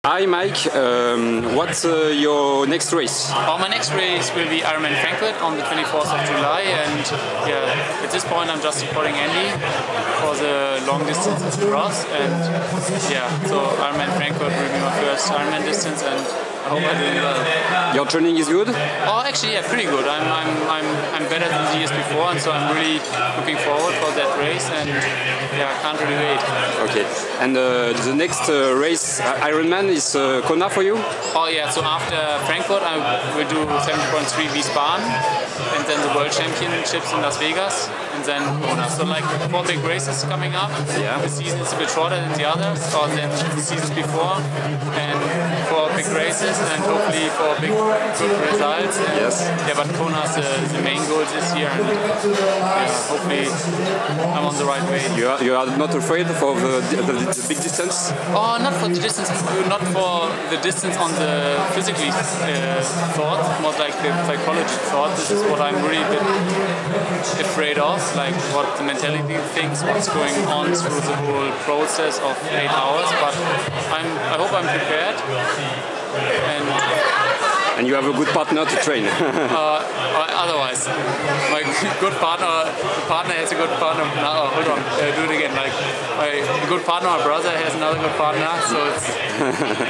Hi Mike, what's your next race? Well, my next race will be Ironman Frankfurt on the 24th of July, and yeah, at this point I'm just supporting Andy for the long distance cross, and yeah, so Ironman Frankfurt will be my first Ironman distance, and I hope I do well. Your training is good? Oh, actually, yeah, pretty good. I'm better than the years before, and so I'm really looking forward for that race, and yeah, I can't really wait. Okay, and the next race, Ironman, is Kona for you? Oh yeah, so after Frankfurt I will do 70.3 Wiesbaden, and then the World Championships in Las Vegas, and then Kona. So like 4 big races coming up. Yeah. The season is a bit shorter than the others, or than the seasons before, and 4 big races, and hopefully 4 big good results. And yes. Yeah, but Kona's the main goal this year, and yeah, hopefully I'm on the right way. You are not afraid for the big distance? Oh, not for the distance, not for the distance on the physically thought, more like the psychology thought. This is what I'm really a bit afraid of, like what the mentality thinks, what's going on through the whole process of 8 hours. But I hope I'm prepared. And you have a good partner to train. Otherwise, my good partner, the partner has a good partner. No, hold on, do it again. Like my good partner, my brother has another good partner, so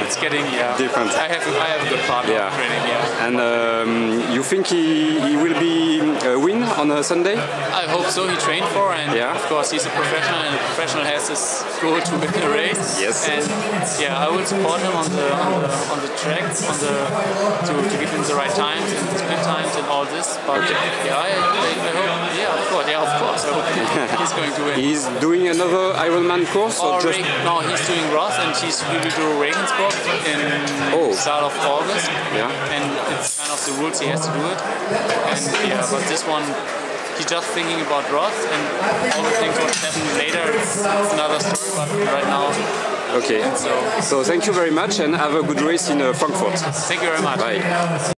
it's getting different. I have a good partner training. Yeah. And you think he will be a win on a Sunday? I hope so. He trained for, and of course he's a professional, and a professional has his goal to win a race. Yes. And yeah, I will support him on the track, to give him the right times and the sprint times and all this. But yeah, I hope, of course, I hope he's going to win. He's doing another Ironman course, or just? No, he's doing Roth, and he will do Regensburg in start of August. Yeah. And it's kind of the rules, he has to do it. And yeah, but this one, he's just thinking about Roth, and all the things what happen later, it's another story. But right now. Okay. So thank you very much, and have a good race in Frankfurt. Thank you very much. Bye.